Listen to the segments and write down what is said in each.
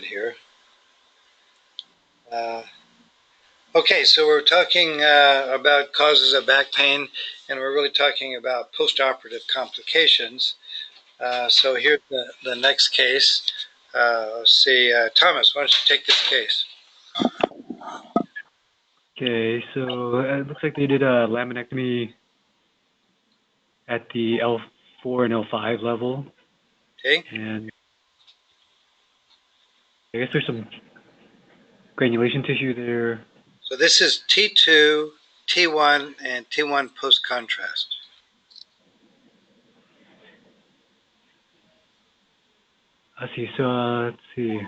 Here. Okay, so we're talking about causes of back pain, and we're really talking about postoperative complications. So here's the next case. Let's see, Thomas, why don't you take this case? Okay, so it looks like they did a laminectomy at the L4 and L5 level. Okay. And I guess there's some granulation tissue there. So this is T2, T1, and T1 post-contrast. I see, so let's see.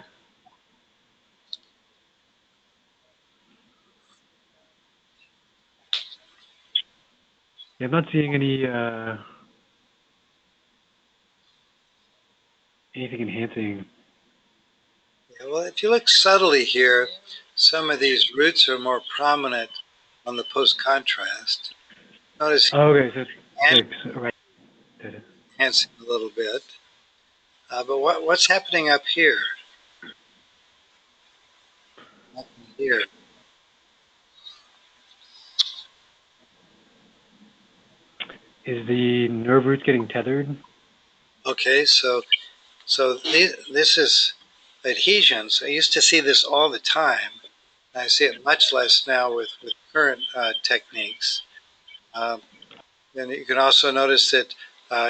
Yeah, I'm not seeing anything enhancing. Yeah, well, if you look subtly here, some of these roots are more prominent on the post-contrast. Notice Okay, so it's right. enhancing a little bit. But what's happening up here? Nothing here. Is the nerve roots getting tethered? Okay, so this is adhesions. I used to see this all the time. I see it much less now with current techniques. And you can also notice that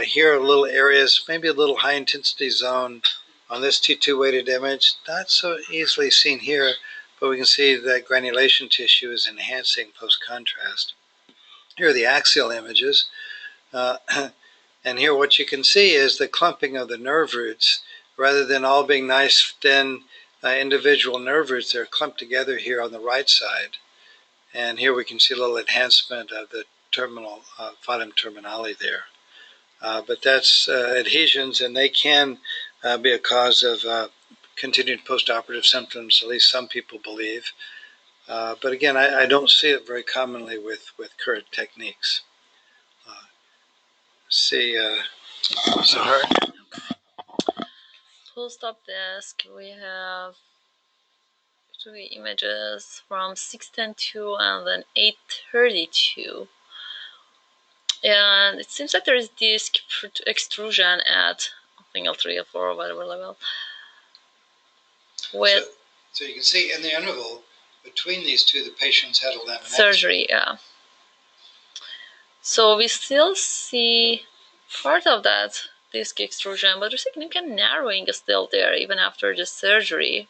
here are little areas, maybe a little high intensity zone on this T2 weighted image. Not so easily seen here, but we can see that granulation tissue is enhancing post contrast. Here are the axial images. And here what you can see is the clumping of the nerve roots. Rather than all being nice, thin, individual nerve roots, they're clumped together here on the right side. And here we can see a little enhancement of the terminal, phatum terminale there. But that's adhesions, and they can be a cause of continued postoperative symptoms, at least some people believe. But again, I don't see it very commonly with current techniques. See, Sahar? Post-op desk, we have 3 images from 6:10:2 and then 8:32. And it seems like there is disc extrusion at, I think, L3, L4, or whatever level. So you can see in the interval between these two, the patients had a laminectomy. Surgery, yeah. So we still see part of that disc extrusion, but there's significant narrowing is still there even after the surgery.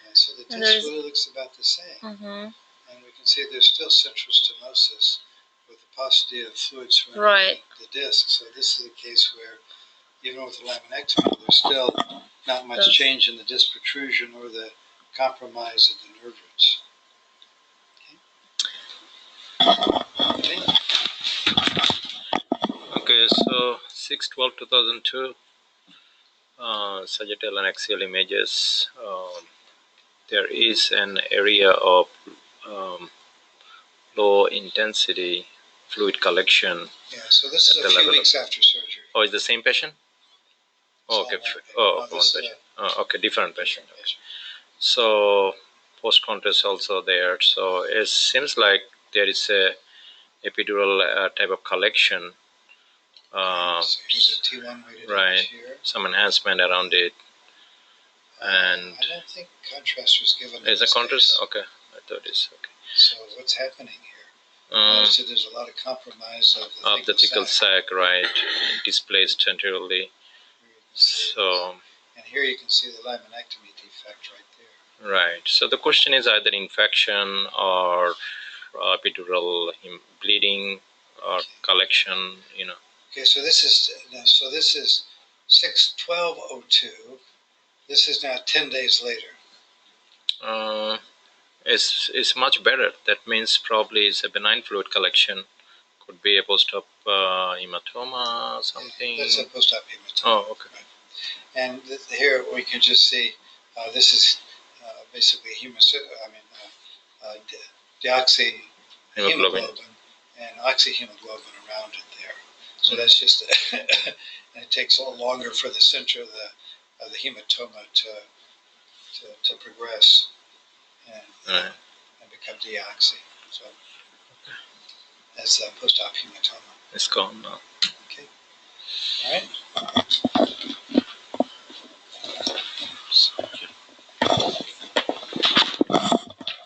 Yeah, so the disc really looks about the same. And we can see there's still central stenosis with the paucity of fluid surrounding the disc. So this is a case where even with the laminectomy, there's still not much change in the disc protrusion or the compromise of the nerve roots. Okay, so 6/12/2002, sagittal and axial images. There is an area of low intensity fluid collection. Yeah, so this is a few weeks after surgery. Oh, it's the same patient? Oh, okay. Oh, one patient. Okay, different patient. Okay. So post-contrast also there. So it seems like there is a epidural type of collection. So here's a T1 weighted image here. Some enhancement around it. And I don't think contrast was given. Is a contrast? Okay, I thought it's okay. So what's happening here? So there's a lot of compromise of the thecal sac, right? Displaced anteriorly. So. And here you can see the laminectomy defect right there. Right. So the question is either infection or epidural bleeding or collection. Okay, so this is 6/12/02. This is now 10 days later. It's much better. That means probably it's a benign fluid collection. Could be a post-op hematoma, something. That's a post-op hematoma. Oh, okay. Right. And here we can just see this is basically deoxyhemoglobin and oxyhemoglobin around it there. So that's just, and it takes a little longer for the center of the hematoma to to progress and become deoxy. So that's post-op hematoma. It's gone now. Okay. All right.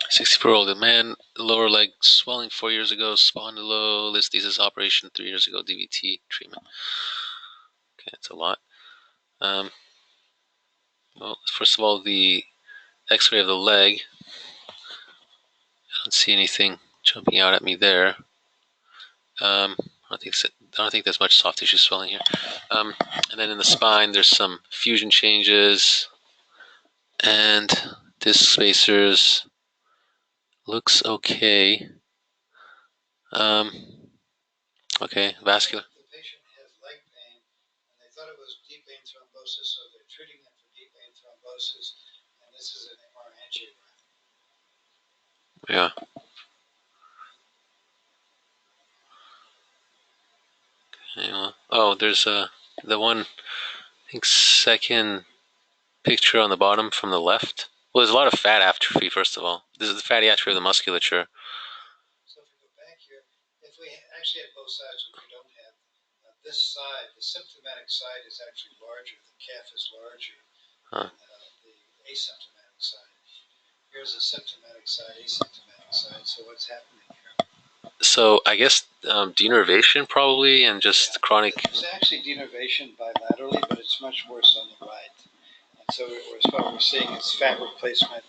64-year-old man, lower leg swelling 4 years ago, spondylolisthesis operation 3 years ago, DVT treatment. Okay, that's a lot. Well, first of all, the X-ray of the leg. I don't see anything jumping out at me there. I don't think there's much soft tissue swelling here. And then in the spine, there's some fusion changes and disc spacers. Looks okay. Okay, vascular. The patient has leg pain, and they thought it was deep vein thrombosis, so they're treating them for deep vein thrombosis, and this is an MR angiogram. Yeah. Oh, there's the one, I think, second picture on the bottom from the left. Well, there's a lot of fat atrophy, first of all. This is the fatty atrophy of the musculature. So if we go back here, if we actually have both sides, which we don't have, this side, the symptomatic side is actually larger. The calf is larger than the asymptomatic side. Here's a symptomatic side, asymptomatic side. So what's happening here? So I guess denervation probably, and just chronic. There's actually denervation bilaterally, but it's much worse on the right. And so what we're seeing is fat replacement.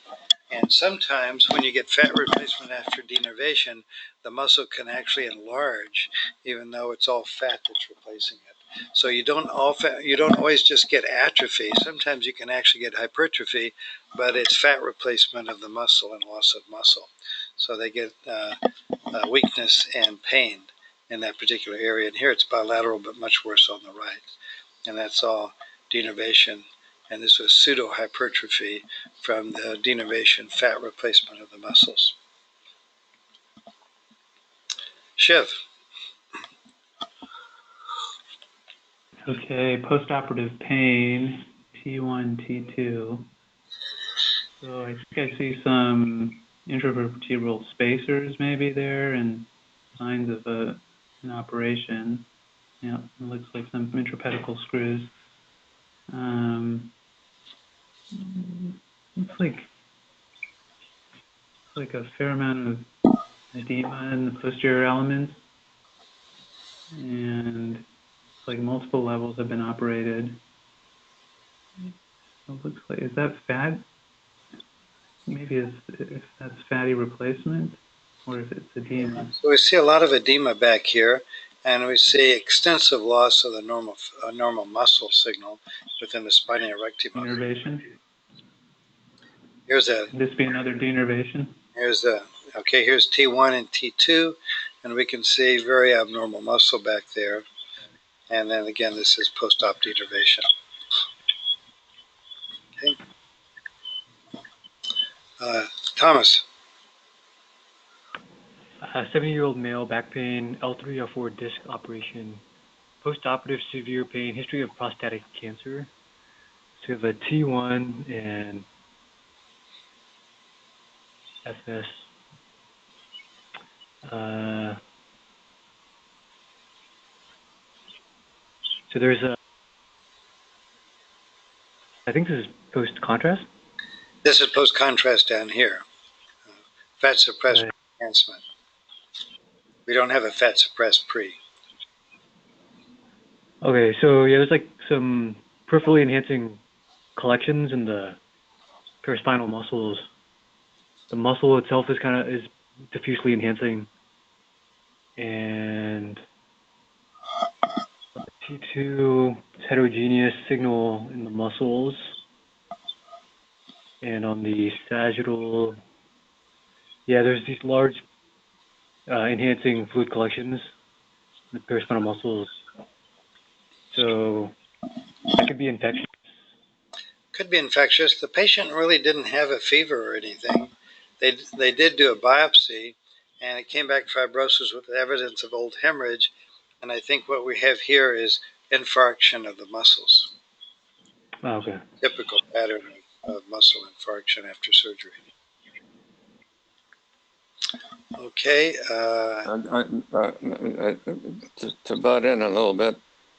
And sometimes when you get fat replacement after denervation, the muscle can actually enlarge, even though it's all fat that's replacing it. So you don't always just get atrophy. Sometimes you can actually get hypertrophy, but it's fat replacement of the muscle and loss of muscle. So they get weakness and pain in that particular area. And here it's bilateral, but much worse on the right. And that's all denervation. And this was pseudo-hypertrophy from the denervation fat replacement of the muscles. Shiv. Okay, postoperative pain, T1, T2. So I think I see some intravertebral spacers maybe there and signs of an operation. Yeah, it looks like some intrapedicle screws. Looks like a fair amount of edema in the posterior elements, and it's like multiple levels have been operated. So it looks like, is that fat? Maybe if that's fatty replacement, or if it's edema. So we see a lot of edema back here, and we see extensive loss of the normal muscle signal within the spina recti muscle. Denervation. Here's a. Could this be another denervation? Here's T1 and T2, and we can see very abnormal muscle back there. And then again, this is post-op denervation. Okay. Thomas. 70-year-old male, back pain, L3, L4 disc operation, post-operative severe pain, history of prostatic cancer. So we have a T1 and FS. So there's I think this is post-contrast. This is post-contrast down here. Fat suppressed enhancement. We don't have a fat suppressed pre. Okay, so yeah, there's like some peripherally enhancing collections in the paraspinal muscles. The muscle itself is diffusely enhancing, and T2 is heterogeneous signal in the muscles, and on the sagittal, yeah, there's these large enhancing fluid collections in the paraspinal muscles. So that could be infectious. Could be infectious. The patient really didn't have a fever or anything. They did do a biopsy, and it came back fibrosis with evidence of old hemorrhage. And I think what we have here is infarction of the muscles. Oh, okay. Typical pattern muscle infarction after surgery. Okay. To butt in a little bit,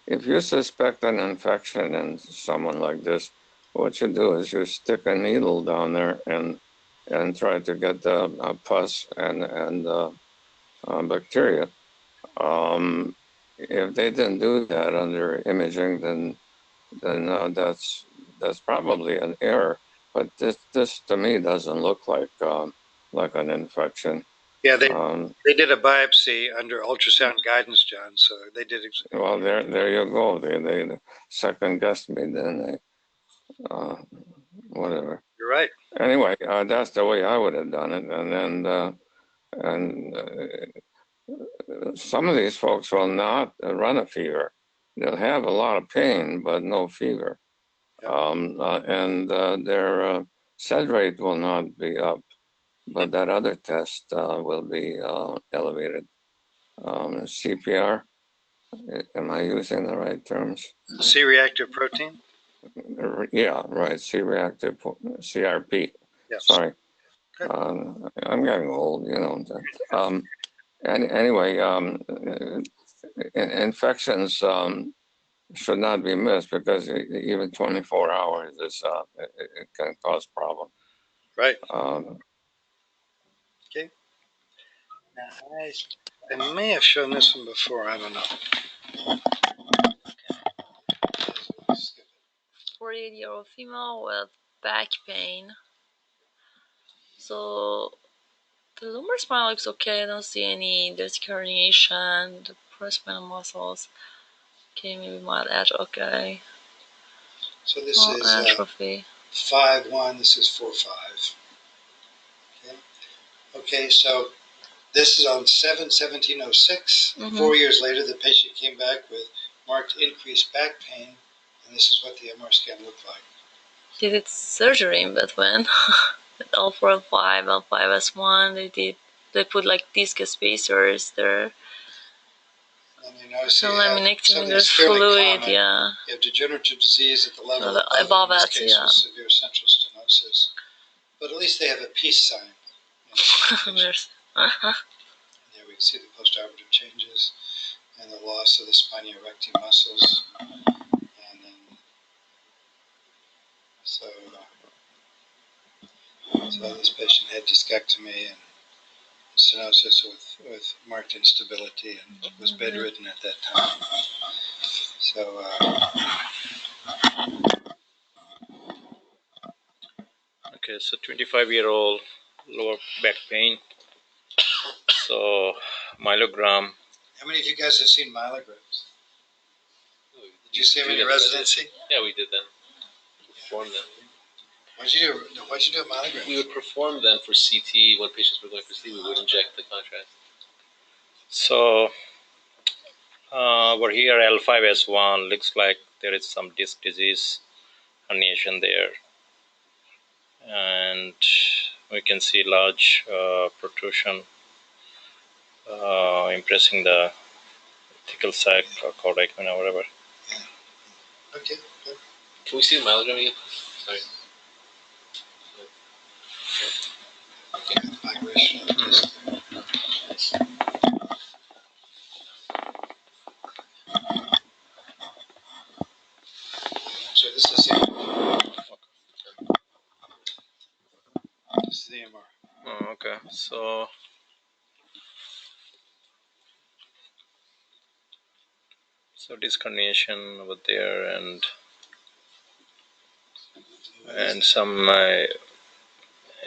if you suspect an infection in someone like this, what you do is you stick a needle down there and try to get the pus and bacteria. If they didn't do that under imaging, then that's probably an error. But this to me doesn't look like an infection. Yeah, they did a biopsy under ultrasound guidance, John. So they did. Well, there you go. They second guessed me, then they whatever. You're right. Anyway, that's the way I would have done it, and some of these folks will not run a fever. They'll have a lot of pain, but no fever. And their SED rate will not be up, but that other test will be elevated. CPR, am I using the right terms? C-reactive protein? Yeah, right, C-reactive, CRP. Yes. Sorry. I'm getting old, you know. Anyway, infections should not be missed because even 24 hours it can cause problem. Right. Okay. Now, I may have shown this one before. I don't know. 48-year-old female with back pain. So the lumbar spine looks okay. I don't see any disc herniation. The prospinal muscles. Okay, maybe mild atrophy. Okay. So this is atrophy. 5-1. This is 4-5. Okay. Okay. So this is on 7/17/06. 4 years later, the patient came back with marked increased back pain, and this is what the MR scan looked like. They did surgery in between. L4, L5, L5S1. They put like disc spacers there. And you notice laminectomy, there's fluid, yeah. You have degenerative disease at the level above in this it, case yeah. with severe central stenosis. But at least they have a peace sign. There's, There we can see the postoperative changes and the loss of the spina erecting muscles. And then, so this patient had discectomy and stenosis with marked instability and was bedridden at that time. So, okay, so 25-year-old lower back pain. So myelogram. How many of you guys have seen myelograms? Did you see them in your residency? Yeah, we did them. Perform them. What'd you do a myelogram? We would perform them for CT when patients were going for CT. We would inject the contrast. So over here, L5S1 looks like there is some disc disease herniation there, and we can see large protrusion impressing the thecal sac or caudate or whatever. Yeah. Okay. Good. Can we see the myelogram again? Sorry. Okay. Migration. Nice. So this is the MR. This is the MR. Oh, okay. So disc herniation over there and some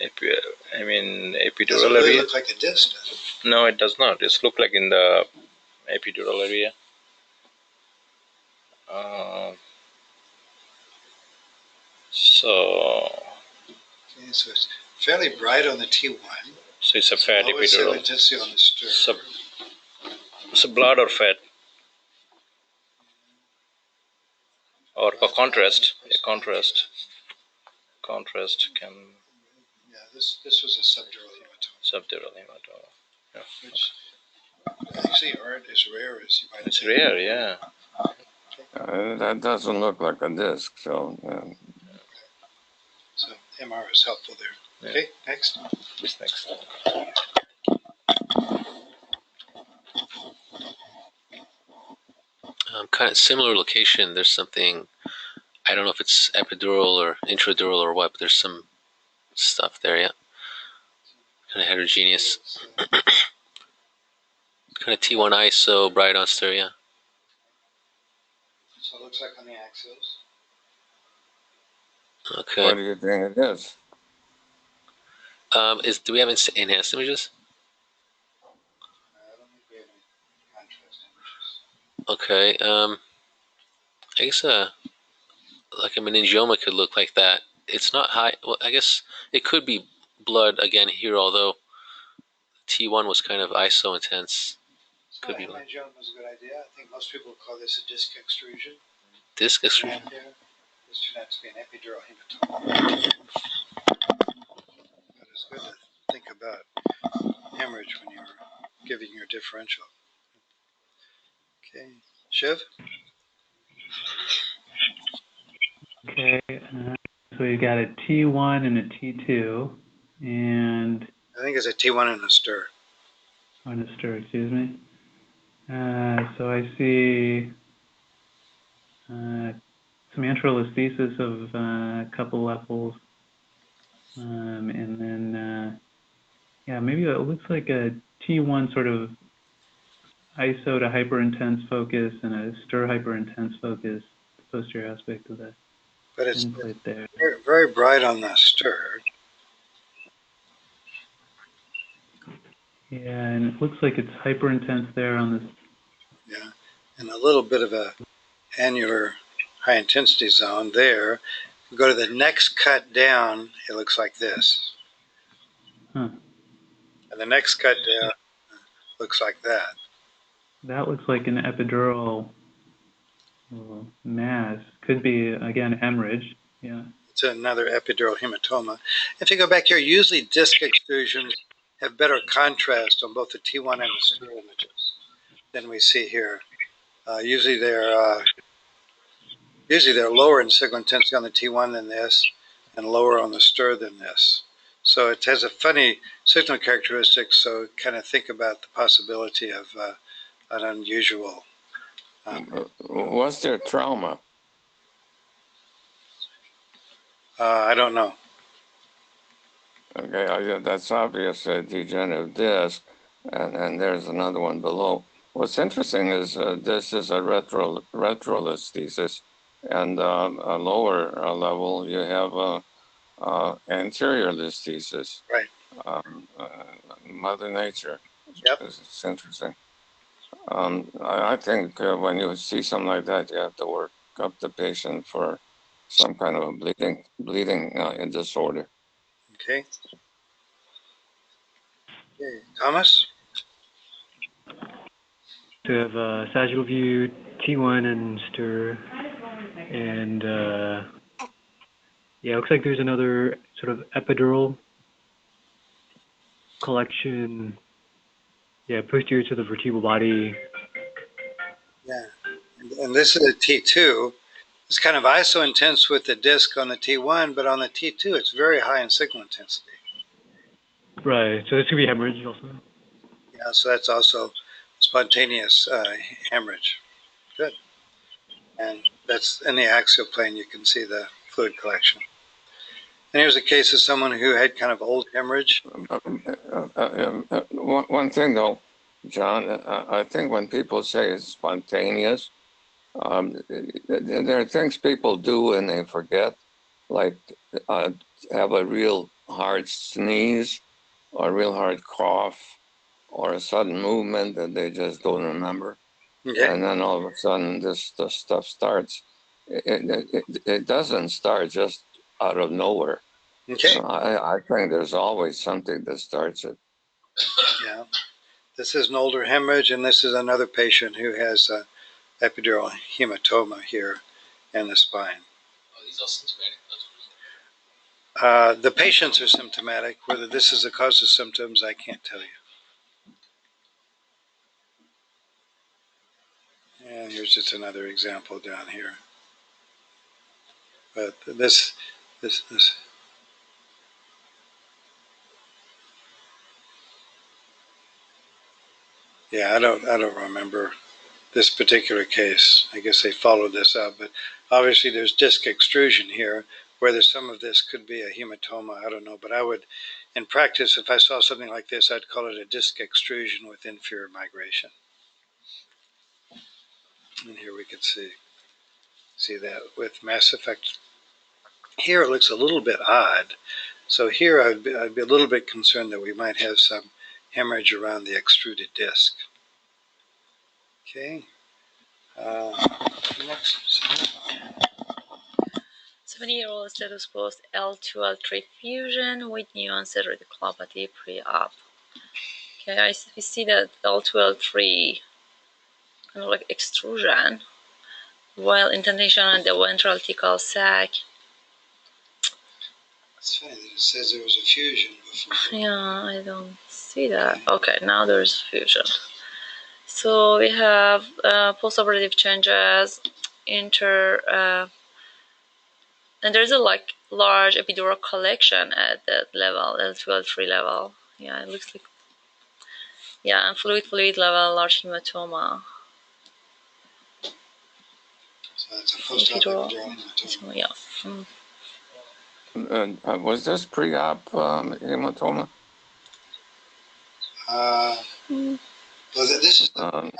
epidural Doesn't really look like a disc, does it? No, it does not. It looks like in the epidural area. So it's fairly bright on the T1. So it's a fat epidural. Intensity on the stir. So blood or fat? Or a contrast. A contrast can. Yeah, this was a subdural hematoma. Subdural hematoma. Yeah. Which actually aren't as rare as you might. It's rare, yeah. That doesn't look like a disc, so. So MR is helpful there. Yeah. Okay, next. Who's next? Kind of similar location. There's something, I don't know if it's epidural or intradural or what, but there's some stuff there, yeah. Kind of heterogeneous. Kind of T1 ISO, bright on stir, yeah. So it looks like on the axials. Okay. What do you think it is? Do we have enhanced images? I don't think we have any contrast images. Okay. I guess like a meningioma could look like that. It's not high. Well, I guess it could be blood again here, although T1 was kind of ISO intense. Could be blood. Meningioma is a good idea. I think most people call this a disc extrusion. Disc extrusion. This turned out to be an epidural hematoma. But it's good to think about hemorrhage when you're giving your differential. Okay, Shiv? Okay, so you got a T1 and a T2, and I think it's a T1 and a stir. on a stir, excuse me. So I see some antral aesthesis of a couple levels, and then yeah, maybe it looks like a T1 sort of ISO to hyperintense focus and a stir hyperintense focus, the posterior aspect of the But it's end plate there. very, very bright on the stir. Yeah, and it looks like it's hyperintense there on this. Yeah, and a little bit of a annular high intensity zone there. We go to the next cut down, it looks like this. Huh. And the next cut down looks like that. That looks like an epidural mass. Could be, again, hemorrhage. Yeah. It's another epidural hematoma. If you go back here, usually disc extrusions have better contrast on both the T1 and the stir images than we see here. Usually they're lower in signal intensity on the T1 than this, and lower on the stir than this. So it has a funny signal characteristic. So kind of think about the possibility of an unusual. Was there trauma? I don't know. Okay, that's obvious, degenerative disc, and there's another one below. What's interesting is this is a retrolisthesis, and a lower level you have anterior listhesis. Right. Mother Nature. Yep. It's interesting. I think when you see something like that, you have to work up the patient for some kind of a bleeding disorder. Okay. Okay. Thomas? To have sagittal view, T1 and stir, and yeah, it looks like there's another sort of epidural collection, yeah, posterior to the vertebral body. Yeah. And this is a T2. It's kind of iso intense with the disc on the T1, but on the T2, it's very high in signal intensity. Right, so this could be hemorrhage also. Yeah, so that's also spontaneous hemorrhage. Good. And that's in the axial plane, you can see the fluid collection. And here's a case of someone who had kind of old hemorrhage. One thing though, John, I think when people say it's spontaneous, there are things people do and they forget, like have a real hard sneeze or a real hard cough or a sudden movement that they just don't remember. Okay. And then all of a sudden this stuff starts. It doesn't start just out of nowhere. Okay. I think there's always something that starts it. Yeah. This is an older hemorrhage, and this is another patient who has epidural hematoma here in the spine. Oh, these all symptomatic. The patients are symptomatic. Whether this is the cause of symptoms, I can't tell you. And here's just another example down here. But this Yeah, I don't remember this particular case. I guess they followed this up, but obviously there's disc extrusion here. Whether some of this could be a hematoma, I don't know. But I would, in practice, if I saw something like this, I'd call it a disc extrusion with inferior migration. And here we could see that with mass effect. Here it looks a little bit odd. So here I'd be a little bit concerned that we might have some hemorrhage around the extruded disc. Okay. Next. 7-year-old status post L2L3 fusion with nuanced radiculopathy pre-op. Okay, we see that L2L3 kind of like extrusion, while indentation on the ventral thecal sac. It's funny that it says there was a fusion before. Yeah, I don't see that. Okay, now there's fusion. So we have postoperative changes, and there's a like large epidural collection at that level, L2L3 level. Yeah, it looks like, yeah, and fluid level, large hematoma. So that's a post-op epidural hematoma. Yeah. Was this pre-op hematoma? Well, this is no,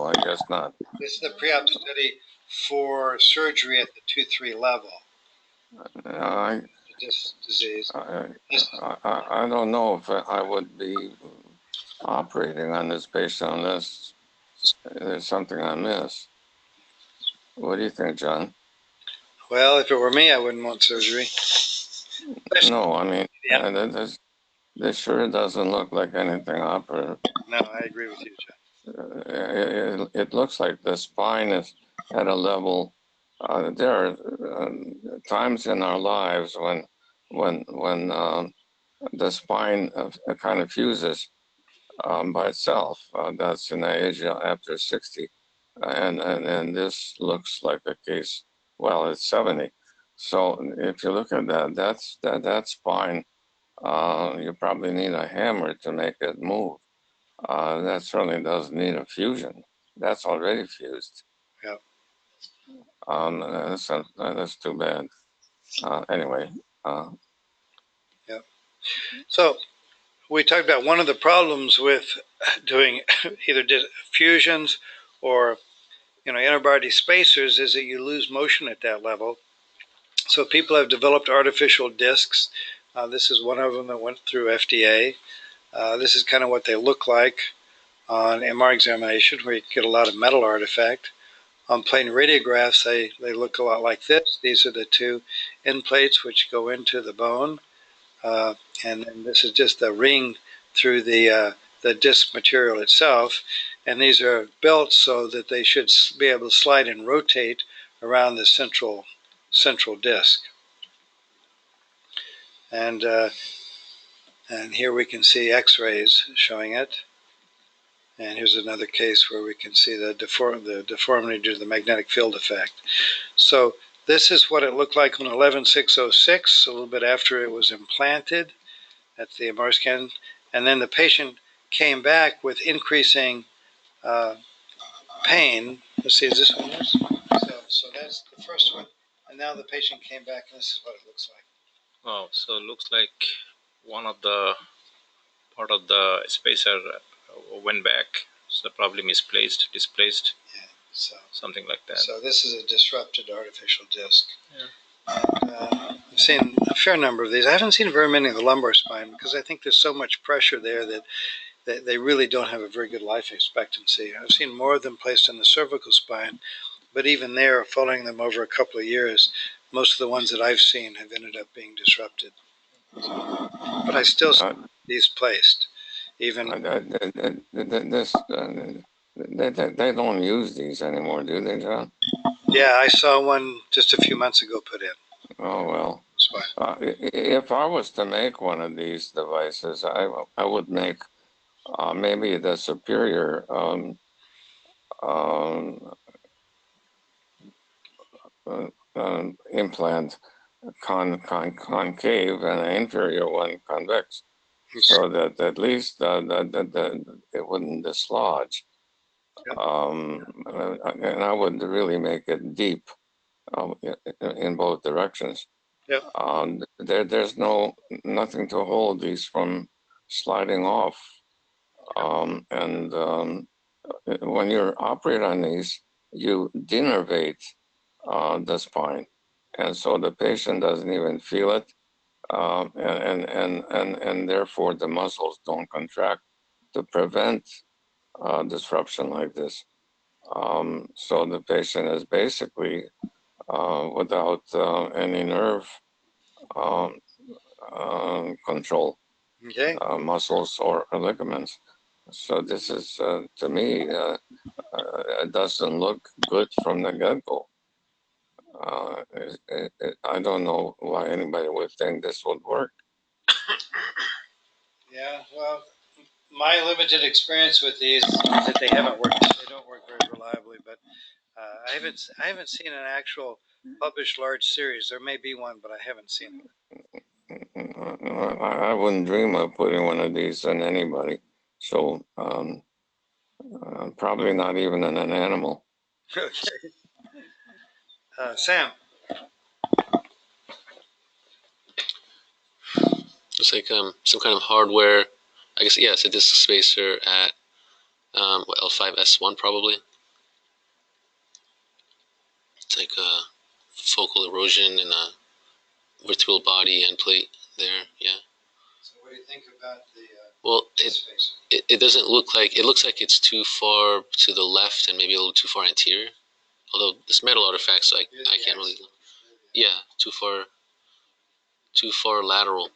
I guess not. This is the pre-op study for surgery at the 2-3 level. This disease. I don't know if I would be operating on this patient unless there's something I miss. What do you think, John? Well, if it were me, I wouldn't want surgery. No, I mean, this sure doesn't look like anything operative. No, I agree with you, John. It looks like the spine is at a level. There are times in our lives when the spine kind of fuses by itself. That's in the age after 60, and this looks like a case. Well, it's 70. So if you look at that spine, you probably need a hammer to make it move. That certainly doesn't need a fusion. That's already fused. Yep. That's too bad. Anyway. Yep. So we talked about one of the problems with doing either fusions or interbody spacers is that you lose motion at that level. So people have developed artificial discs. This is one of them that went through FDA. This is kind of what they look like on MR examination, where you get a lot of metal artifact. On plain radiographs, they look a lot like this. These are the two end plates which go into the bone. And then this is just the ring through the disc material itself. And these are built so that they should be able to slide and rotate around the central disc. And here we can see X-rays showing it. And here's another case where we can see the deformity due to the magnetic field effect. So this is what it looked like on 11606, a little bit after it was implanted at the MR scan. And then the patient came back with increasing pain. Let's see, is this one yours? So that's the first one. And now the patient came back, and this is what it looks like. Oh, so it looks like one of the part of the spacer went back, so probably misplaced, displaced. Yeah, so something like that. So this is a disrupted artificial disc. Yeah. And, I've seen a fair number of these. I haven't seen very many in the lumbar spine because I think there's so much pressure there that they really don't have a very good life expectancy. I've seen more of them placed in the cervical spine, but even there, following them over a couple of years, most of the ones that I've seen have ended up being disrupted. But I still see these placed, even. They don't use these anymore, do they, John? Yeah, I saw one just a few months ago put in. Oh, well. If I was to make one of these devices, I would make maybe the superior implant concave and an inferior one convex. so that at least it wouldn't dislodge. Yep. And I would really make it deep in both directions. Yep. There's nothing to hold these from sliding off. When you operate on these, you denervate the spine, and so the patient doesn't even feel it, and therefore the muscles don't contract to prevent disruption like this. So the patient is basically without any nerve control, Okay. muscles or ligaments. So this is, to me, it doesn't look good from the get-go. I don't know why anybody would think this would work. Yeah, well, my limited experience with these is that they haven't worked. They don't work very reliably, but I haven't seen an actual published large series. There may be one, but I haven't seen it. I wouldn't dream of putting one of these on anybody. So probably not even in an animal. Okay. Sam. It's like some kind of hardware. I guess, yeah, it's a disk spacer at L5S1 probably. It's like a focal erosion in a vertebral body end plate there, yeah. So what do you think about the well, disk spacer? It doesn't look like, it looks like it's too far to the left and maybe a little too far anterior. Although this metal artifact, so I can't really, yeah, too far lateral.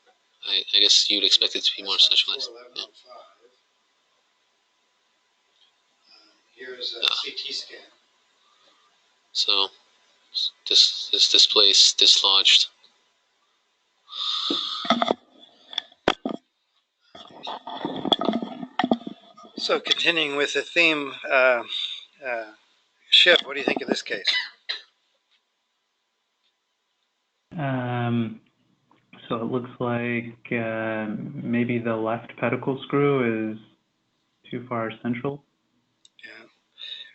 I guess you'd expect it to be more centralized. Yeah. Here's a CT scan. So this place dislodged. So continuing with the theme, Shiv, what do you think of this case? So it looks like maybe the left pedicle screw is too far central. Yeah.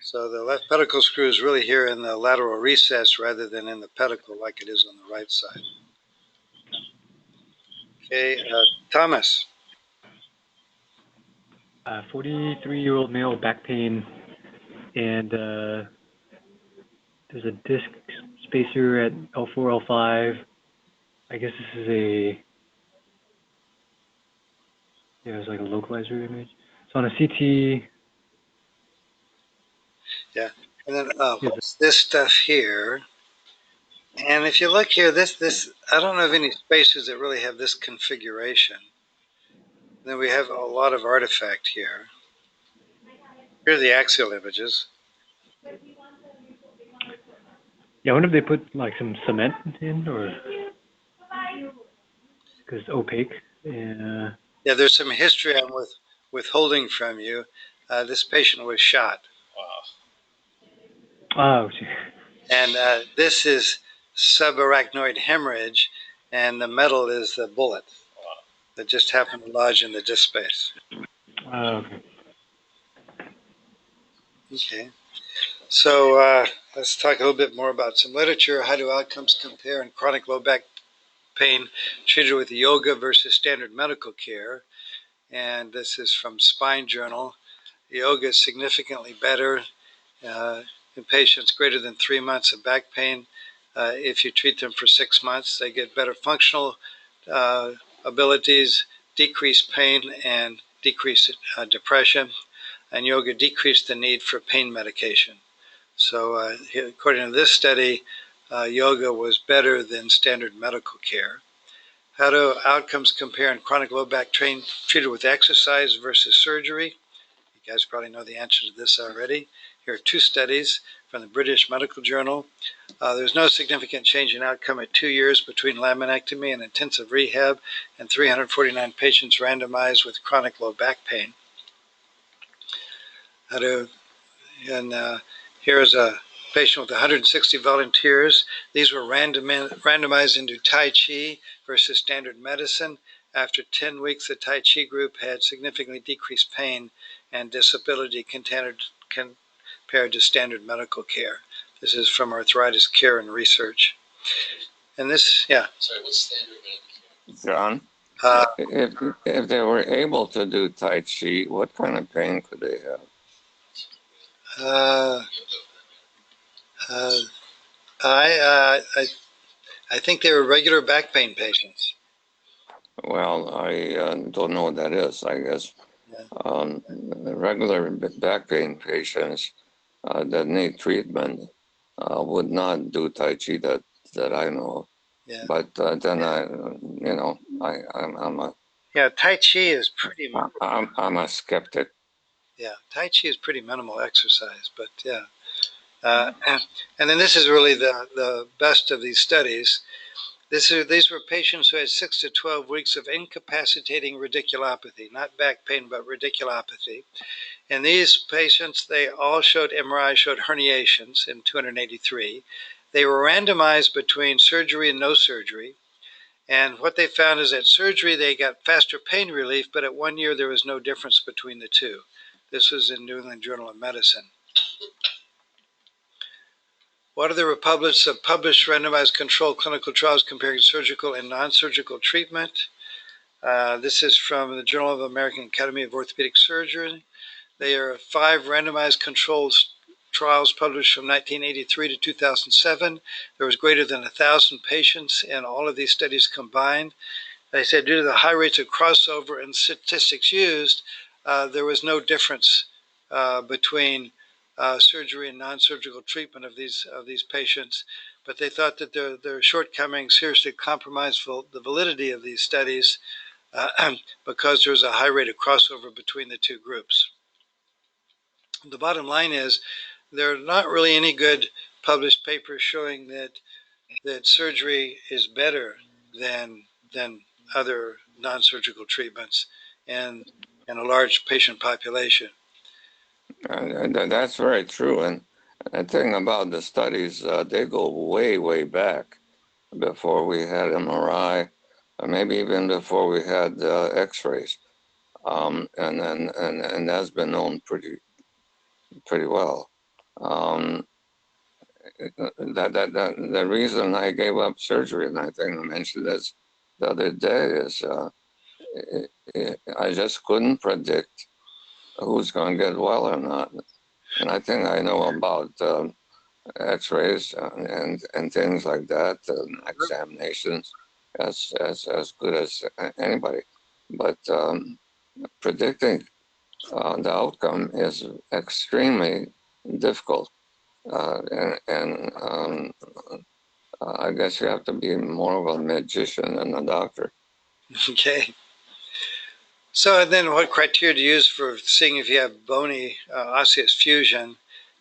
So the left pedicle screw is really here in the lateral recess rather than in the pedicle like it is on the right side. Okay, Thomas. 43-year-old male, back pain, and there's a disc spacer at L4, L5. I guess this is it's like a localizer image. So on a CT. Yeah, and then what's this stuff here? And if you look here, this I don't know of any spacers that really have this configuration. Then we have a lot of artifact here. Here are the axial images. Yeah, I wonder if they put like some cement in, or because it's opaque. Yeah. Yeah, there's some history I'm withholding from you. This patient was shot. Oh. And this is subarachnoid hemorrhage, and the metal is the bullet that just happened to lodge in the disc space. Okay. Okay. So let's talk a little bit more about some literature. How do outcomes compare in chronic low back pain treated with yoga versus standard medical care? And this is from Spine Journal. Yoga is significantly better in patients greater than 3 months of back pain. If you treat them for 6 months, they get better functional abilities, decreased pain, and decreased depression. And yoga decreased the need for pain medication. So according to this study, yoga was better than standard medical care. How do outcomes compare in chronic low back pain treated with exercise versus surgery? You guys probably know the answer to this already. Here are 2 studies from the British Medical Journal. There's no significant change in outcome at 2 years between laminectomy and intensive rehab, and 349 patients randomized with chronic low back pain. Here is a patient with 160 volunteers. These were randomized into Tai Chi versus standard medicine, After 10 weeks, the Tai Chi group had significantly decreased pain and disability compared to standard medical care. This is from Arthritis Care and Research. And this, yeah. Sorry, what's standard medical care? John, if they were able to do Tai Chi, what kind of pain could they have? I think they were regular back pain patients. Well, I don't know what that is. I guess regular back pain patients that need treatment would not do Tai Chi that I know of. Yeah. But then I'm a Tai Chi is pretty. I'm a skeptic. Yeah, Tai Chi is pretty minimal exercise, but yeah. And then this is really the best of these studies. These were patients who had 6 to 12 weeks of incapacitating radiculopathy, not back pain, but radiculopathy. And these patients, they all showed MRI, showed herniations in 283. They were randomized between surgery and no surgery. And what they found is that surgery, they got faster pain relief, but at 1 year, there was no difference between the two. This was in New England Journal of Medicine. What are the published randomized controlled clinical trials comparing surgical and non-surgical treatment? This is from the Journal of the American Academy of Orthopedic Surgery. There are 5 randomized controlled trials published from 1983 to 2007. There was greater than 1,000 patients in all of these studies combined. They said due to the high rates of crossover and statistics used, there was no difference between surgery and non-surgical treatment of these patients, but they thought that their shortcomings seriously compromised the validity of these studies because there was a high rate of crossover between the two groups. The bottom line is there are not really any good published papers showing that surgery is better than other non-surgical treatments in a large patient population. That's very true. And the thing about the studies, they go way, way back before we had MRI, or maybe even before we had X-rays, and that's been known pretty well. The reason I gave up surgery, and I think I mentioned this the other day, is I just couldn't predict who's going to get well or not. And I think I know about X-rays and things like that, examinations, as good as anybody. But predicting the outcome is extremely difficult, and I guess you have to be more of a magician than a doctor. Okay. So then what criteria to use for seeing if you have bony osseous fusion?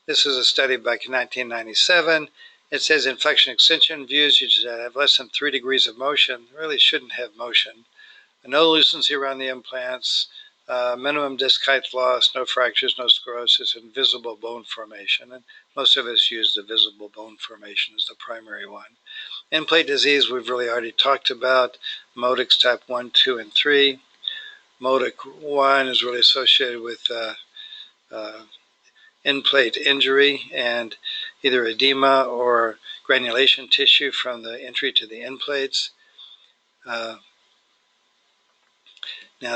This was a study back in 1997. It says inflection extension views that have less than 3 degrees of motion really shouldn't have motion. No lucency around the implants, minimum disc height loss, no fractures, no sclerosis, and visible bone formation. And most of us use the visible bone formation as the primary one. In-plate disease we've really already talked about, Modic's type 1, 2, and 3. Modic 1 is really associated with in-plate injury and either edema or granulation tissue from the entry to the end plates. Now,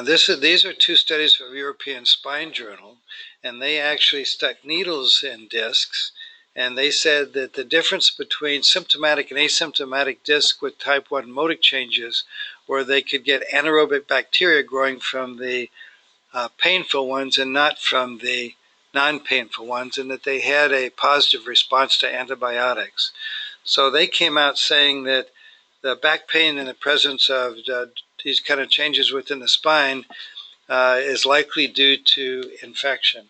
these are 2 studies from European Spine Journal, and they actually stuck needles in discs, and they said that the difference between symptomatic and asymptomatic disc with type 1 modic changes, where they could get anaerobic bacteria growing from the painful ones and not from the non-painful ones, and that they had a positive response to antibiotics. So they came out saying that the back pain in the presence of these kind of changes within the spine is likely due to infection.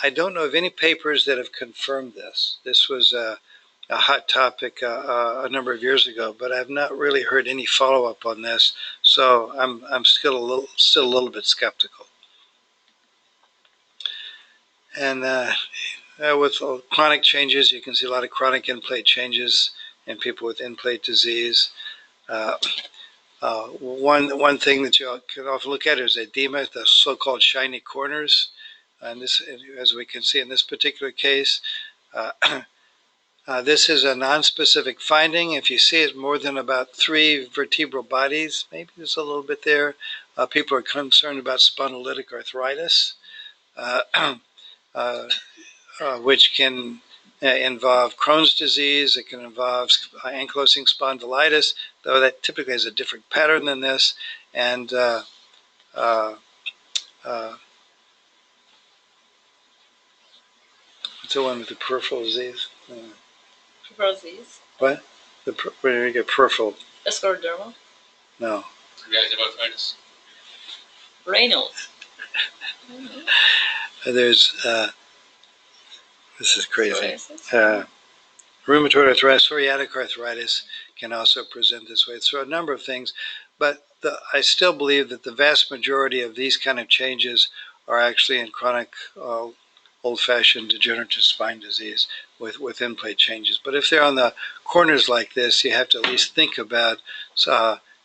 I don't know of any papers that have confirmed this. This was a hot topic a number of years ago, but I've not really heard any follow-up on this, so I'm still a little bit skeptical. And with chronic changes, you can see a lot of chronic in-plate changes in people with in-plate disease. One thing that you can often look at is edema, the so-called shiny corners. And this, as we can see in this particular case, this is a non-specific finding. If you see it more than about 3 vertebral bodies, maybe there's a little bit there. People are concerned about spondylitic arthritis, which can involve Crohn's disease. It can involve ankylosing spondylitis, though that typically has a different pattern than this. And what's the one with the peripheral disease? Peripheral disease. What? Where you get peripheral? Scleroderma. No. Reactive arthritis. Raynaud's. There's, this is crazy. Rheumatoid arthritis, psoriatic arthritis can also present this way. So a number of things, but I still believe that the vast majority of these kind of changes are actually in chronic old-fashioned degenerative spine disease with in-plate changes. But if they're on the corners like this, you have to at least think about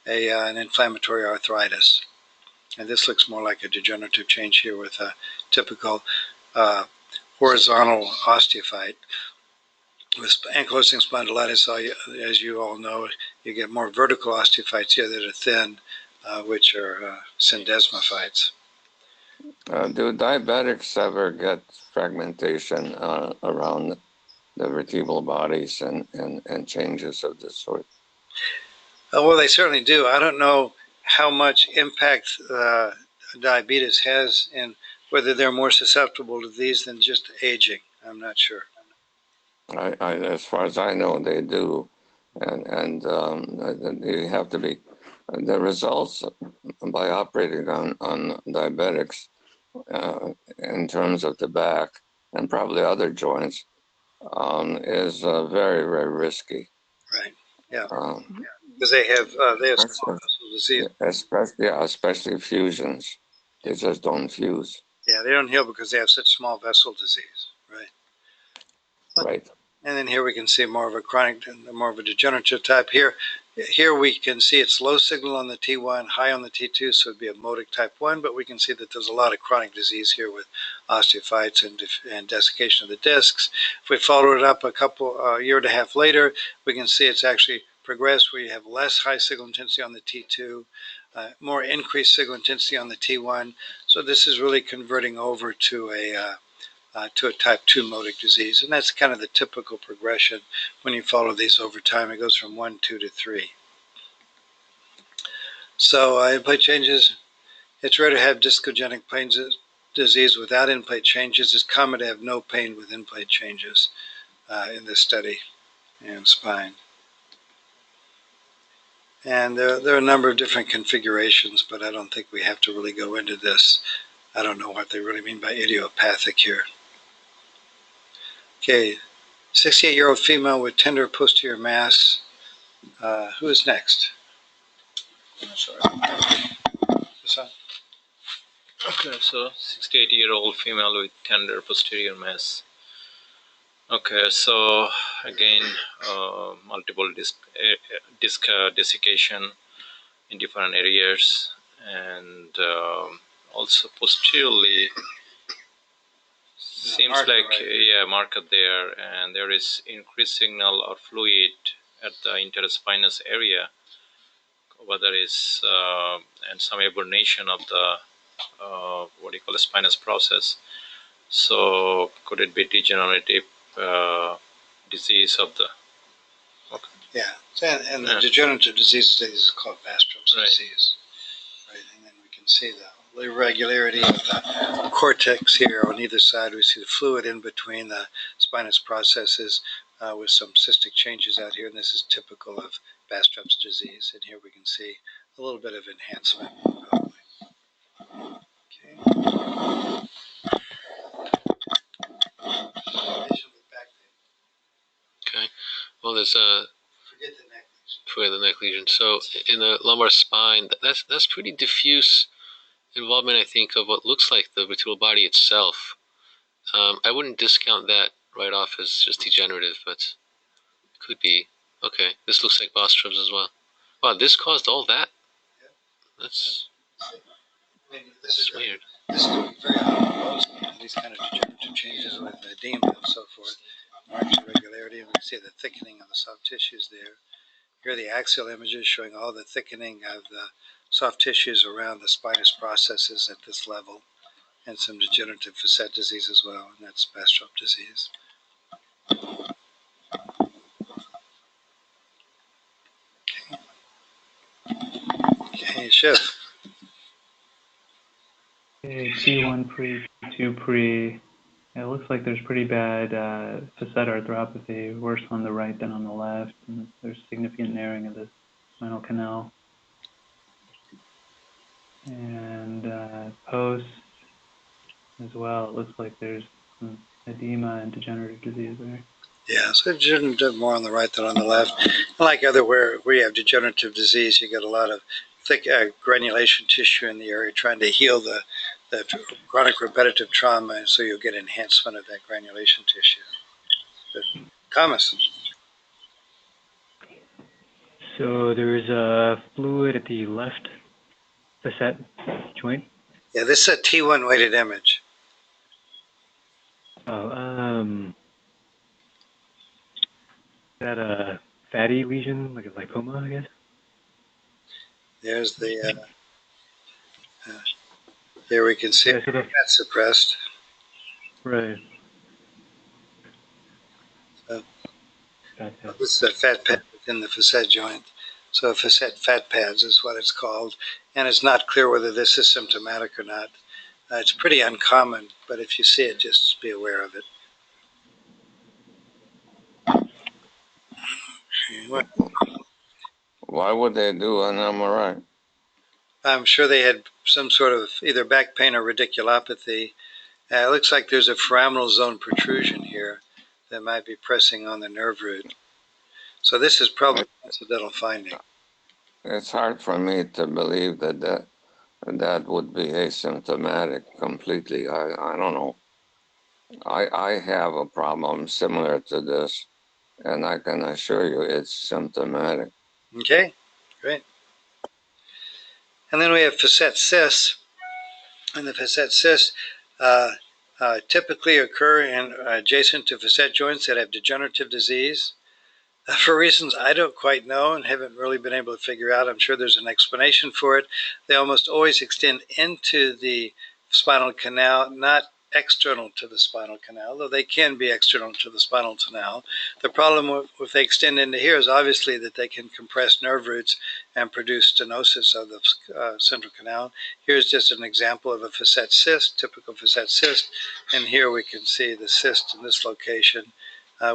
an inflammatory arthritis. And this looks more like a degenerative change here with a typical horizontal osteophyte. With ankylosing spondylitis, as you all know, you get more vertical osteophytes here that are thin, which are syndesmophytes. Do diabetics ever get fragmentation around the vertebral bodies and changes of this sort? Well, they certainly do. I don't know how much impact diabetes has and whether they're more susceptible to these than just aging. I'm not sure. As far as I know, they do, and you have to be. The results by operating on diabetics in terms of the back and probably other joints is very, very risky. Right. Yeah. Because they have small vessel disease. Especially fusions. They just don't fuse. Yeah, they don't heal because they have such small vessel disease. Right. Right. And then here we can see more of a chronic, more of a degenerative type. Here we can see it's low signal on the T1, high on the T2, so it'd be a modic type 1, but we can see that there's a lot of chronic disease here with osteophytes and desiccation of the discs. If we follow it up a year and a half later, we can see it's actually progressed where you have less high signal intensity on the T2, more increased signal intensity on the T1. So this is really converting over to a type 2 modic disease. And that's kind of the typical progression when you follow these over time. It goes from 1, 2 to 3. So in-plate changes, it's rare to have discogenic pain disease without in-plate changes. It's common to have no pain with in-plate changes in this study in spine. And there are a number of different configurations, but I don't think we have to really go into this. I don't know what they really mean by idiopathic here. Okay, 68-year-old female with tender posterior mass. Who is next? I'm not sure. Okay, so 68-year-old female with tender posterior mass. Okay, so again, multiple disc desiccation in different areas, and also posteriorly seems like marker there, and there is increased signal or fluid at the interspinous area, whether it's and some aberration of the what do you call the spinous process. So could it be degenerative disease of the? Okay. Yeah, and the degenerative disease is called Bastrom's disease. Right, and then we can see the irregularity of the cortex here on either side. We see the fluid in between the spinous processes with some cystic changes out here, and this is typical of Bastrom's disease. And here we can see a little bit of enhancement. Okay. Okay. Well, there's a Forget the neck lesion. So in the lumbar spine, that's pretty diffuse involvement, I think, of what looks like the vertebral body itself. I wouldn't discount that right off as just degenerative, but it could be. Okay, this looks like Bostrom's as well. Wow, this caused all that? That's weird. This is very often these kind of degenerative changes with edema and so forth. Marked irregularity, and we can see the thickening of the soft tissues there. Here are the axial images showing all the thickening of the soft tissues around the spinous processes at this level, and some degenerative facet disease as well, and that's Bastrop disease. Okay, Shiv. Okay, T1 pre, T2 pre. It looks like there's pretty bad facet arthropathy, worse on the right than on the left, and there's significant narrowing of the spinal canal. And post as well, it looks like there's some edema and degenerative disease there. Yeah, so degenerative more on the right than on the left. Like other where you have degenerative disease, you get a lot of thick granulation tissue in the area trying to heal the chronic repetitive trauma, and so you'll get enhancement of that granulation tissue. But, Thomas. So there's a fluid at the left facet joint. Yeah, this is a T1 weighted image. Oh, is that a fatty lesion, like a lipoma, I guess? There's the, here we can see Yeah, so the, fat suppressed. right. This is a fat pad within the facet joint. So facet fat pads is what it's called. And it's not clear whether this is symptomatic or not. It's pretty uncommon, but if you see it, just be aware of it. Why would they do an MRI? I'm sure they had some sort of either back pain or radiculopathy. It looks like there's a foraminal zone protrusion here that might be pressing on the nerve root. So this is probably an incidental finding. It's hard for me to believe that would be asymptomatic completely. I don't know. I have a problem similar to this, and I can assure you it's symptomatic. Okay, great. And then we have facet cysts. And the facet cysts typically occur in adjacent to facet joints that have degenerative disease. For reasons I don't quite know and haven't really been able to figure out, I'm sure there's an explanation for it. They almost always extend into the spinal canal, not external to the spinal canal, though they can be external to the spinal canal. The problem if they extend into here is obviously that they can compress nerve roots and produce stenosis of the central canal. Here's just an example of a facet cyst, typical facet cyst, and here we can see the cyst in this location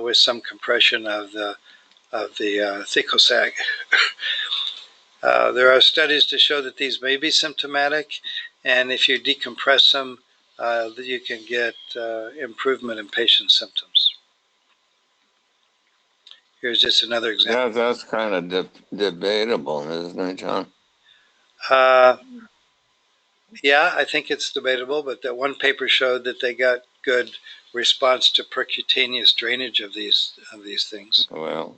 with some compression of the thecal sag. There are studies to show that these may be symptomatic, and if you decompress them, you can get improvement in patient symptoms. Here's just another example. Yeah, that's kind of debatable, isn't it, John? Yeah, I think it's debatable, but that one paper showed that they got good response to percutaneous drainage of these things. Well,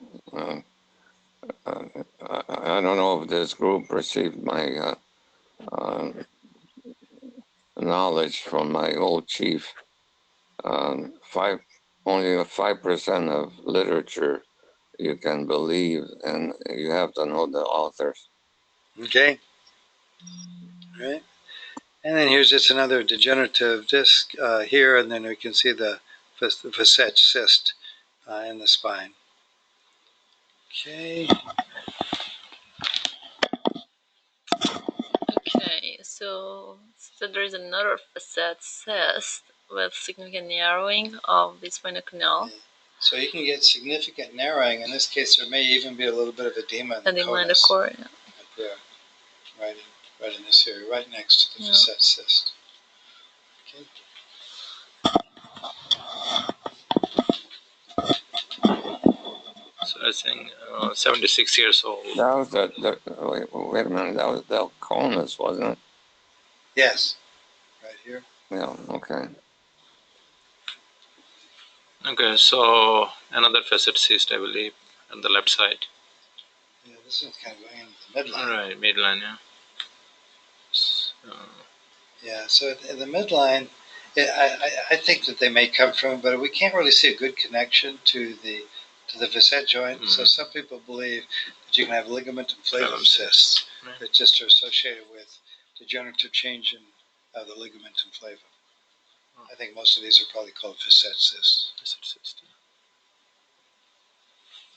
I don't know if this group received my knowledge from my old chief. Only 5% of literature you can believe, and you have to know the authors. Okay. All right. And then here's just another degenerative disc here, and then we can see the facet cyst in the spine. Okay. Okay, so there is another facet cyst with significant narrowing of the spinal canal. So you can get significant narrowing. In this case, there may even be a little bit of edema in the Edema in the core, yeah. Right there, right in this area, right next to the facet cyst. Okay. So I think 76 years old. That was wait a minute, that was the conus, wasn't it? Yes, right here. Yeah, okay. Okay, so another facet cyst, I believe, on the left side. Yeah, this one's kind of going into the midline. Right, midline, yeah. Yeah, so in the midline, I think that they may come from, but we can't really see a good connection to the facet joint. Mm-hmm. So some people believe that you can have ligament and flavum cysts that just are associated with degenerative change in the ligament and flavum. I think most of these are probably called facet cysts. Facet cyst.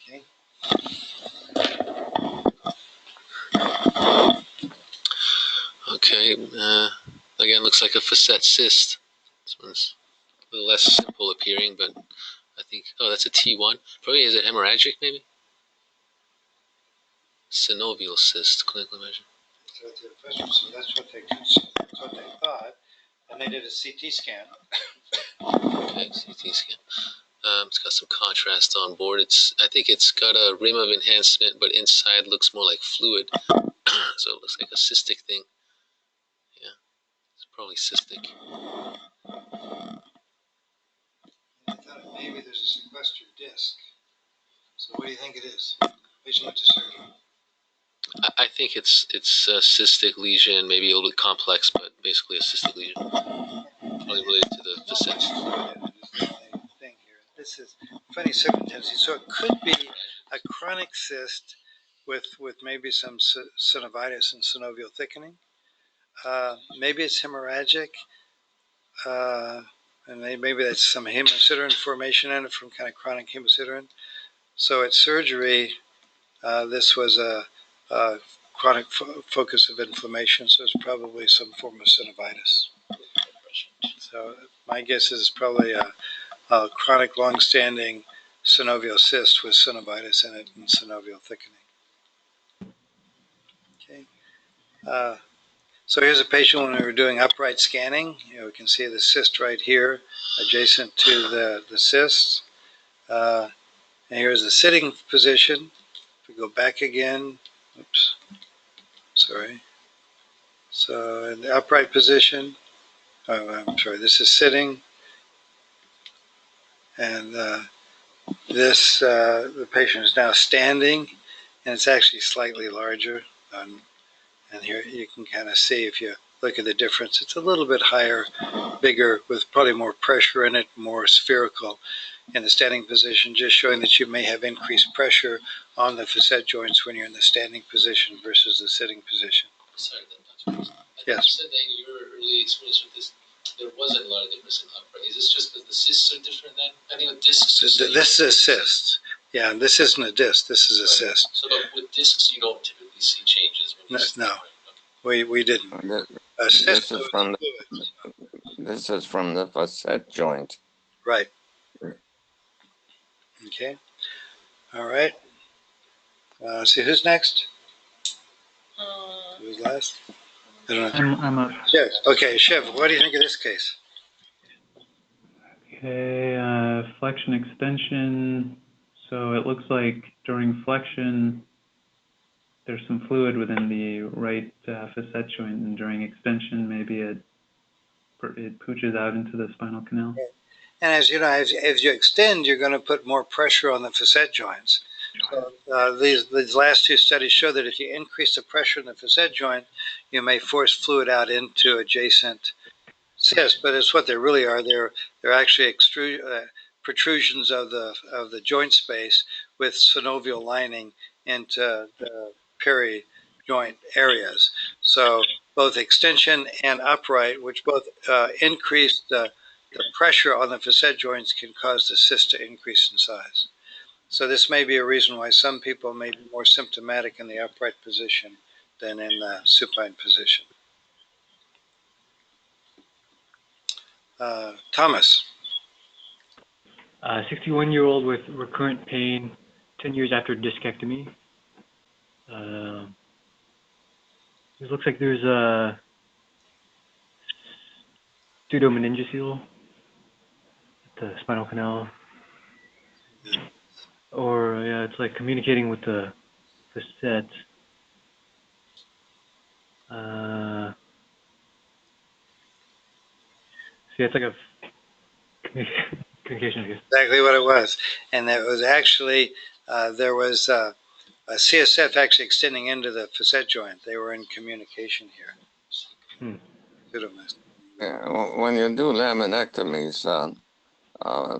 Okay. Okay. Again, looks like a facet cyst. This one's a little less simple appearing, but I think, oh, that's a T1. Probably, is it hemorrhagic, maybe? Synovial cyst, clinical measure. So that's what they thought, and they did a CT scan. Okay, CT scan. It's got some contrast on board. I think it's got a rim of enhancement, but inside looks more like fluid. So it looks like a cystic thing. Yeah, it's probably cystic. I thought maybe there's a sequestered disc. So what do you think it is? Patient went to surgery. I think it's a cystic lesion, maybe a little bit complex, but basically a cystic lesion. Probably related to the facets. This is funny circumstances. So it could be a chronic cyst with maybe some synovitis and synovial thickening. Maybe it's hemorrhagic, and maybe that's some hemosiderin formation in it from kind of chronic hemosiderin. So at surgery, this was a chronic focus of inflammation, so it's probably some form of synovitis. So my guess is probably a chronic long-standing synovial cyst with synovitis in it and synovial thickening. Okay. So here's a patient when we were doing upright scanning. We can see the cyst right here, adjacent to the cyst. And here's the sitting position. If we go back again, oops, sorry. So in the upright position, I'm sorry, this is sitting. And the patient is now standing, and it's actually slightly larger. And here you can kind of see, if you look at the difference, it's a little bit higher, bigger, with probably more pressure in it, more spherical in the standing position, just showing that you may have increased pressure on the facet joints when you're in the standing position versus the sitting position. Sorry, Dr. Yes. You said that in your early experience with this, there wasn't a lot of difference in upright. Is this just because the cysts are different then? I think with discs. This is a cyst. Yeah, and this isn't a disc. This is a cyst. So with discs, you don't typically see changes. No, we didn't. This is from the facet joint. Right. Okay. All right. See who's next? Who's last? I don't know. I'm up. Shiv. Okay, Shiv, what do you think of this case? Okay, flexion extension. So it looks like during flexion, there's some fluid within the right facet joint, and during extension, maybe it pooches out into the spinal canal. And as you know, as you extend, you're going to put more pressure on the facet joints. So these last two studies show that if you increase the pressure in the facet joint, you may force fluid out into adjacent cysts. But it's what they really are. They're actually protrusions of the joint space with synovial lining into the peri-joint areas. So both extension and upright, which both increase the pressure on the facet joints, can cause the cyst to increase in size. So this may be a reason why some people may be more symptomatic in the upright position than in the supine position. Thomas. 61-year-old with recurrent pain 10 years after discectomy. It looks like there's a pseudomeningocele at the spinal canal. Or, yeah, it's like communicating with the facet. See, it's like a communication, I guess. Exactly what it was. And it was actually, there was a CSF actually extending into the facet joint. They were in communication here. Yeah, when you do laminectomies,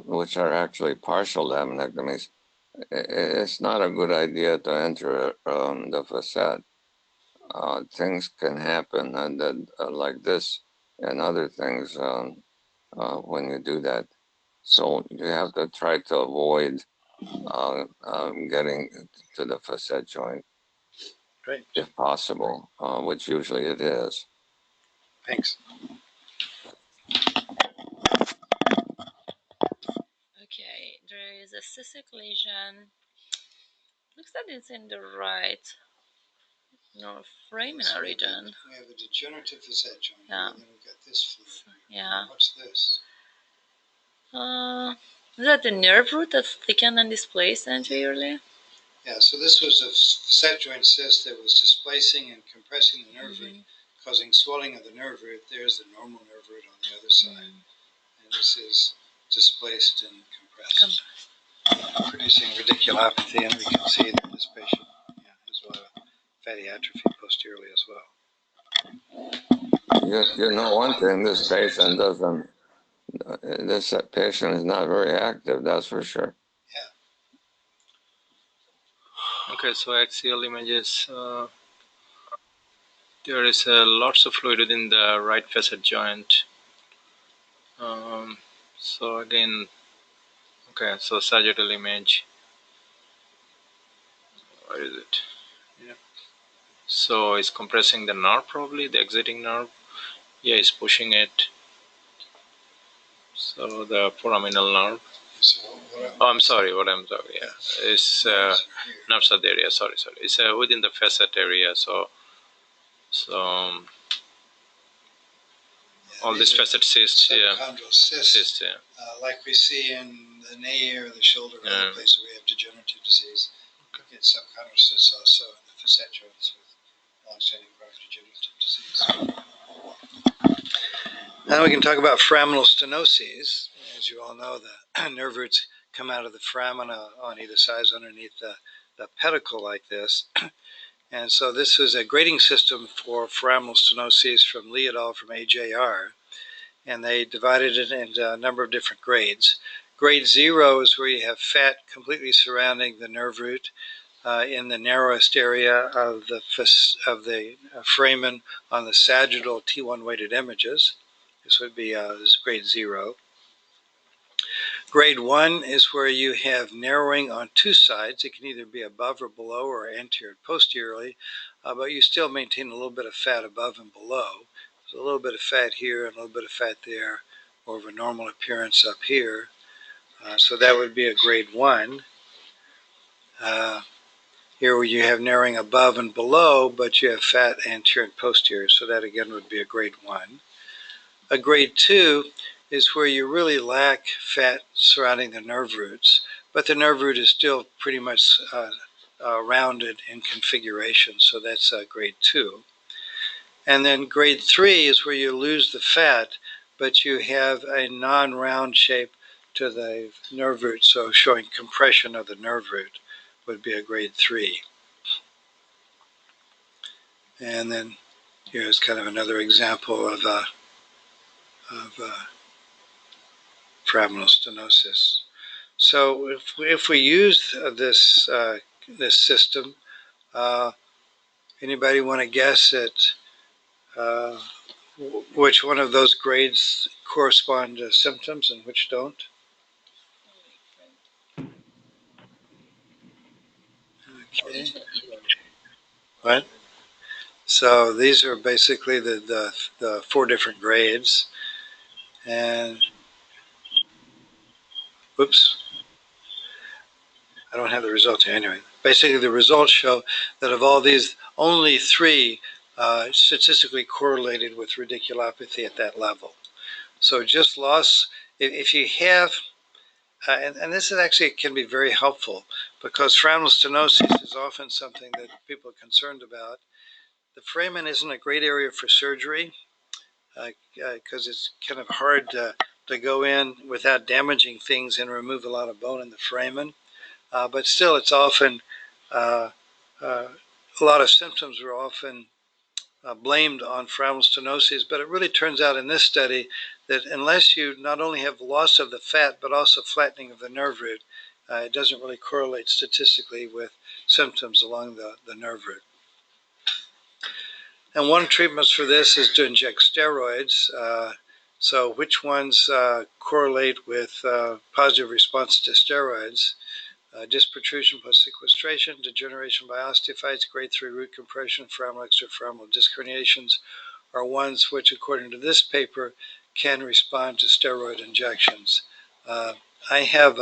which are actually partial laminectomies, it's not a good idea to enter the facet. Things can happen and like this and other things when you do that. So you have to try to avoid getting to the facet joint, if possible, which usually it is. Thanks. Okay, there is a cystic lesion. Looks like it's in the right foraminal region. We have a degenerative facet joint, yeah. and then we've got this fluid. Yeah. What's this? Is that the nerve root that's thickened and displaced anteriorly? Yeah, so this was a facet joint cyst that was displacing and compressing the nerve root, causing swelling of the nerve root. There's the normal nerve root on the other side. And this is displaced and compressed, producing radiculopathy. And we can see that this patient has a lot of fatty atrophy posteriorly as well. You know, one thing, this patient doesn't, this patient is not very active, that's for sure. Okay, so axial images. There is lots of fluid within the right facet joint. So again, okay, so sagittal image. Where is it? Yeah. So it's compressing the nerve, probably the exiting nerve. Yeah, it's pushing it. So the foraminal nerve. Oh, I'm sorry. What I'm talking. Yeah, it's nerve sub area. Sorry. It's within the facet area. So all these facet cysts. Yeah. Cysts. Yeah. Like we see in the knee or the shoulder, or other places where we have degenerative disease. You get subchondral cysts also in the facet joints with long-standing chronic degenerative disease. Now we can talk about foraminal stenoses. As you all know, the nerve roots come out of the foramina on either side underneath the pedicle like this. And so this is a grading system for foraminal stenoses from Lee et al. From AJR. And they divided it into a number of different grades. Grade 0 is where you have fat completely surrounding the nerve root in the narrowest area of the foramen on the sagittal T1 weighted images. This would be this grade 0. Grade 1 is where you have narrowing on two sides. It can either be above or below or anterior and posteriorly, but you still maintain a little bit of fat above and below. There's a little bit of fat here and a little bit of fat there, more of a normal appearance up here. So that would be a grade 1. Here where you have narrowing above and below, but you have fat anterior and posterior. So that again would be a grade 1. A grade 2 is where you really lack fat surrounding the nerve roots, but the nerve root is still pretty much rounded in configuration. So that's grade 2. And then grade 3 is where you lose the fat, but you have a non-round shape to the nerve root, so showing compression of the nerve root would be a grade 3. And then here's kind of another example of foraminal stenosis. So if we use this system, anybody want to guess at which one of those grades correspond to symptoms and which don't? Okay. What? So these are basically the 4 different grades. And, whoops, I don't have the results here anyway. Basically, the results show that of all these, only 3 statistically correlated with radiculopathy at that level. So just loss, if you have, and this is actually can be very helpful because foraminal stenosis is often something that people are concerned about. The foramen isn't a great area for surgery because it's kind of hard to go in without damaging things and remove a lot of bone in the foramen. But still, it's often, a lot of symptoms are often blamed on foraminal stenoses, but it really turns out in this study that unless you not only have loss of the fat but also flattening of the nerve root, it doesn't really correlate statistically with symptoms along the nerve root. And one treatment for this is to inject steroids. So which ones correlate with positive response to steroids? Disc protrusion plus sequestration, degeneration by osteophytes, grade 3 root compression, foraminal extraforaminal disc herniations are ones which, according to this paper, can respond to steroid injections. I have,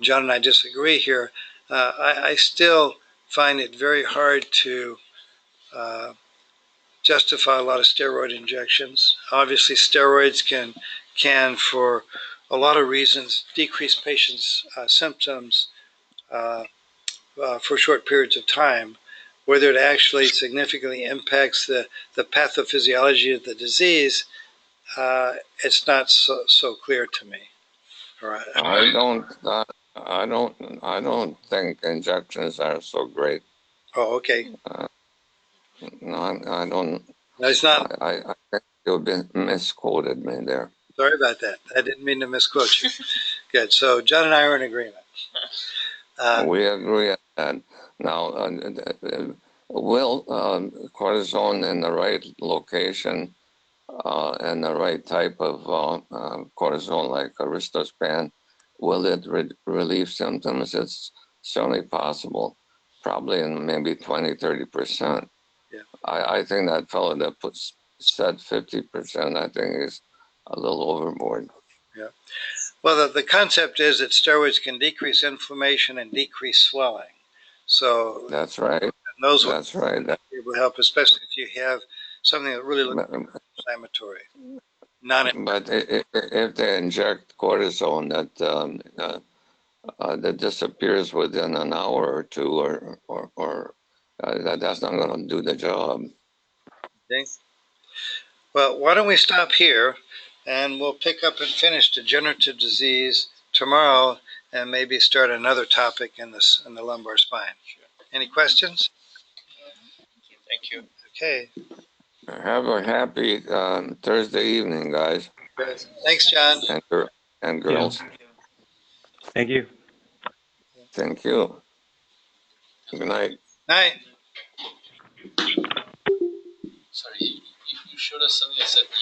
John and I disagree here. I still find it very hard to justify a lot of steroid injections. Obviously, steroids can for a lot of reasons, decrease patients' symptoms for short periods of time. Whether it actually significantly impacts the pathophysiology of the disease, it's not so clear to me. Right. I don't think injections are so great. Oh, okay. No, I don't. No, it's not. I think you misquoted me there. Sorry about that. I didn't mean to misquote you. Good. So John and I are in agreement. We agree on that. Now, will cortisone in the right location and the right type of cortisone, like Aristospan, will it relieve symptoms? It's certainly possible, probably in maybe 20-30%. Yeah. I think that fellow that said 50%, I think is a little overboard. Yeah. Well, the concept is that steroids can decrease inflammation and decrease swelling. So that's right. That's right. It will help, especially if you have something that really looks inflammatory. But if they inject cortisone that disappears within an hour or two, or that's not going to do the job. Okay. Well, why don't we stop here, and we'll pick up and finish degenerative disease tomorrow, and maybe start another topic in the lumbar spine. Sure. Any questions? Thank you. Okay. Have a happy Thursday evening, guys. Good. Thanks, John. And girls. Yeah. Thank you. Thank you. Good night. Night. Sorry, you showed us something that said